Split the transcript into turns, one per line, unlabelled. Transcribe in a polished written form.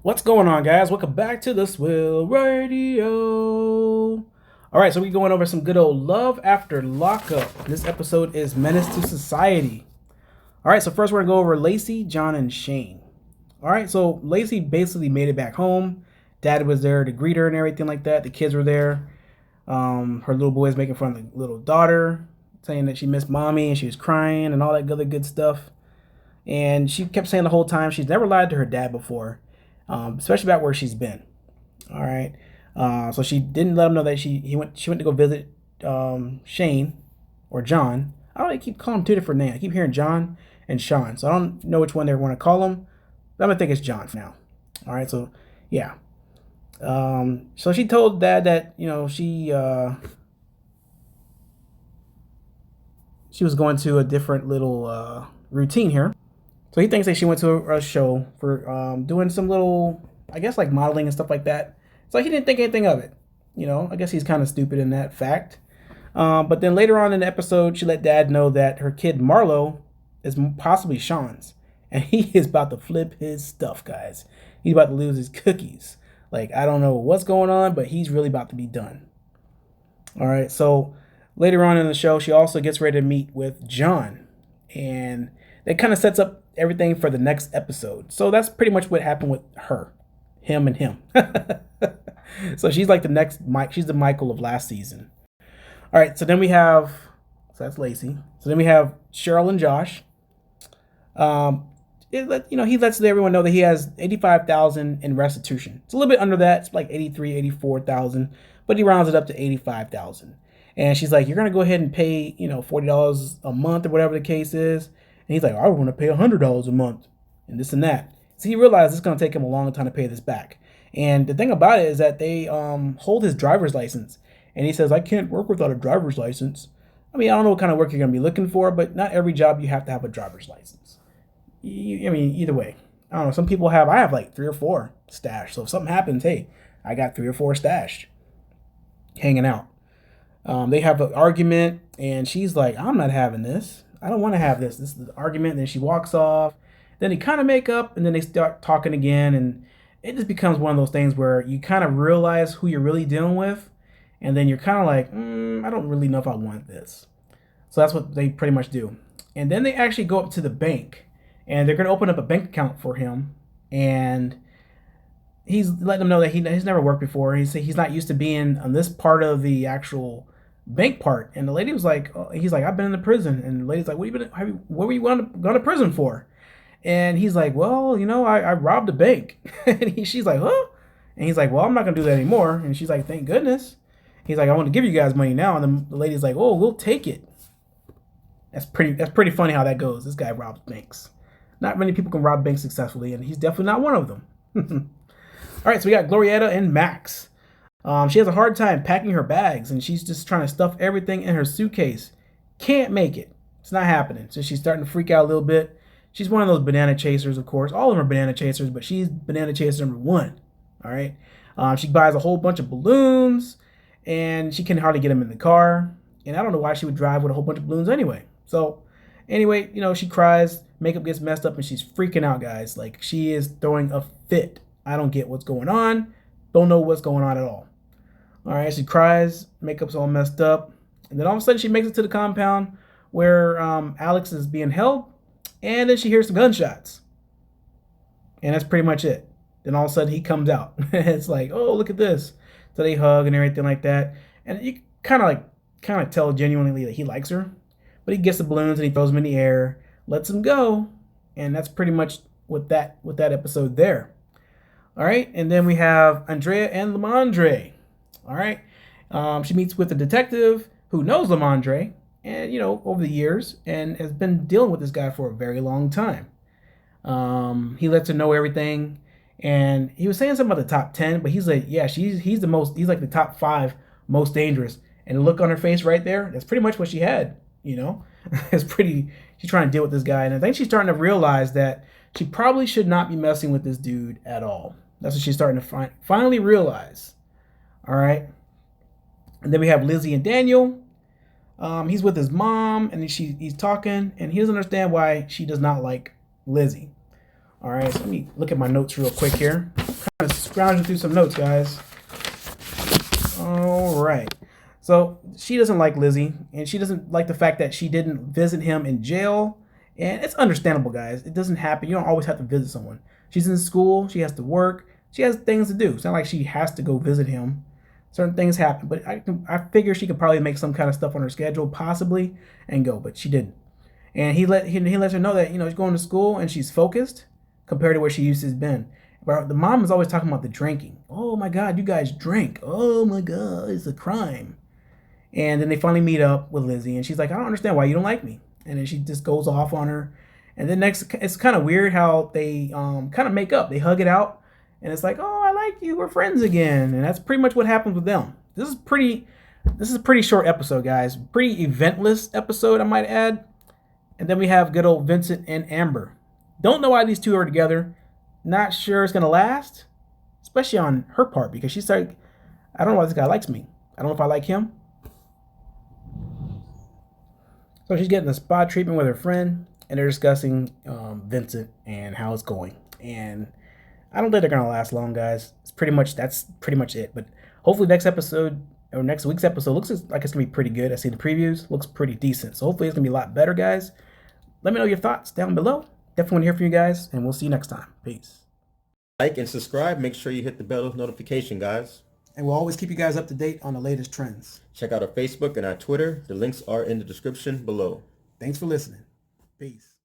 What's going on, guys? Welcome back to the SWILL Radio. All right, so we're going over some good old love after lockup. This episode is Menace to Society. All right, so first we're gonna go over Lacey, John, and Shane. All right, so Lacey basically made it back home. Dad was there to greet her and everything like that. The kids were there. Her little boy is making fun of the little daughter, saying that she missed mommy and she was crying and all that other good stuff. And she kept saying the whole time she's never lied to her dad before, especially about where she's been. All right, so she didn't let him know that she went to go visit Shane or John. I don't know, they keep calling him two different names. I keep hearing John and Sean, so I don't know which one they want to call him. But I'm gonna think it's John for now. All right, so yeah. So she told Dad that she was going to a different little routine here. So he thinks that she went to a show for doing some little, I guess, like modeling and stuff like that. So he didn't think anything of it. I guess he's kind of stupid in that fact. But then later on in the episode, she let Dad know that her kid Marlo is possibly Sean's. And he is about to flip his stuff, guys. He's about to lose his cookies. Like, I don't know what's going on, but he's really about to be done. All right, so later on in the show, she also gets ready to meet with John. And that kind of sets up everything for the next episode. So that's pretty much what happened with her, him and him. So she's like the next Mike. She's the Michael of last season. All right, so then we have, so that's Lacey. So then we have Cheryl and Josh. He lets everyone know that he has $85,000 in restitution. It's a little bit under that. It's like 83, 84,000, but he rounds it up to 85,000. And she's like, "You're gonna go ahead and pay, $40 a month or whatever the case is." And he's like, "I want to pay $100 a month," and this and that. So he realized it's gonna take him a long time to pay this back. And the thing about it is that they hold his driver's license, and he says, "I can't work without a driver's license." I mean, I don't know what kind of work you're gonna be looking for, but not every job you have to have a driver's license. Either way, I don't know. Some people have. I have like 3 or 4 stashed. So if something happens, hey, I got 3 or 4 stashed, hanging out. They have an argument, and she's like, "I'm not having this. I don't want to have this. This is the argument." And then she walks off. Then they kind of make up, and then they start talking again, and it just becomes one of those things where you kind of realize who you're really dealing with, and then you're kind of like, I don't really know if I want this. So that's what they pretty much do. And then they actually go up to the bank, and they're going to open up a bank account for him, and he's letting them know that he's never worked before. He's not used to being on this part of the actual bank part. And the lady was like, he's like, "I've been in the prison." And the lady's like, "What were you going to prison for?" And he's like, "Well, I robbed a bank." And she's like, "Huh?" And he's like, "Well, I'm not going to do that anymore." And she's like, "Thank goodness." He's like, "I want to give you guys money now." And then the lady's like, "Oh, we'll take it." That's pretty funny how that goes. This guy robs banks. Not many people can rob banks successfully, and he's definitely not one of them. All right, so we got Glorietta and Max. She has a hard time packing her bags, and she's just trying to stuff everything in her suitcase. Can't make it. It's not happening. So she's starting to freak out a little bit. She's one of those banana chasers, of course. All of them are banana chasers, but she's banana chaser number 1. All right. She buys a whole bunch of balloons, and she can hardly get them in the car. And I don't know why she would drive with a whole bunch of balloons anyway. So anyway, she cries. Makeup gets messed up, and she's freaking out, guys. Like, she is throwing a fit. I don't get what's going on. Don't know what's going on at all. All right, she cries. Makeup's all messed up. And then all of a sudden, she makes it to the compound where Alex is being held. And then she hears some gunshots. And that's pretty much it. Then all of a sudden, he comes out. It's like, "Oh, look at this." So they hug and everything like that. And you kind of tell genuinely that he likes her. But he gets the balloons and he throws them in the air, lets them go. And that's pretty much with that episode there. All right, and then we have Andrea and Lamondre. All right, she meets with a detective who knows Lamondre, and over the years, and has been dealing with this guy for a very long time. He lets her know everything, and he was saying something about the top 10, but he's like, yeah, he's like the top 5 most dangerous. And the look on her face right there, that's pretty much what she had. It's pretty. She's trying to deal with this guy, and I think she's starting to realize that she probably should not be messing with this dude at all. That's what she's starting to finally realize. All right. And then we have Lizzy and Daniel. He's with his mom, and he's talking, and he doesn't understand why she does not like Lizzy. All right, so let me look at my notes real quick here. kind of scrounging through some notes, guys. All right. So she doesn't like Lizzy, and she doesn't like the fact that she didn't visit him in jail. And it's understandable, guys. It doesn't happen. You don't always have to visit someone. She's in school. She has to work. She has things to do. It's not like she has to go visit him. Certain things happen, but I figure she could probably make some kind of stuff on her schedule, possibly, and go. But she didn't. And he lets her know that she's going to school and she's focused compared to where she used to have been. But the mom is always talking about the drinking. Oh my God, you guys drink. Oh my God, it's a crime. And then they finally meet up with Lizzy, and she's like, I don't understand why you don't like me. And then she just goes off on her. And then next, it's kind of weird how they kind of make up. They hug it out, and it's like, oh, I like you. We're friends again. And that's pretty much what happens with them. This is a pretty short episode, guys. Pretty eventless episode, I might add. And then we have good old Vincent and Amber. Don't know why these two are together. Not sure it's gonna last, especially on her part, because she's like, I don't know why this guy likes me. I don't know if I like him. So she's getting a spa treatment with her friend, and they're discussing Vincent and how it's going. And I don't think they're gonna last long, guys. That's pretty much it. But hopefully next episode or next week's episode looks like it's gonna be pretty good. I see the previews, looks pretty decent. So hopefully it's gonna be a lot better, guys. Let me know your thoughts down below. Definitely want to hear from you guys, and we'll see you next time. Peace.
Like and subscribe. Make sure you hit the bell notification, guys.
And we'll always keep you guys up to date on the latest trends.
Check out our Facebook and our Twitter. The links are in the description below.
Thanks for listening. Peace.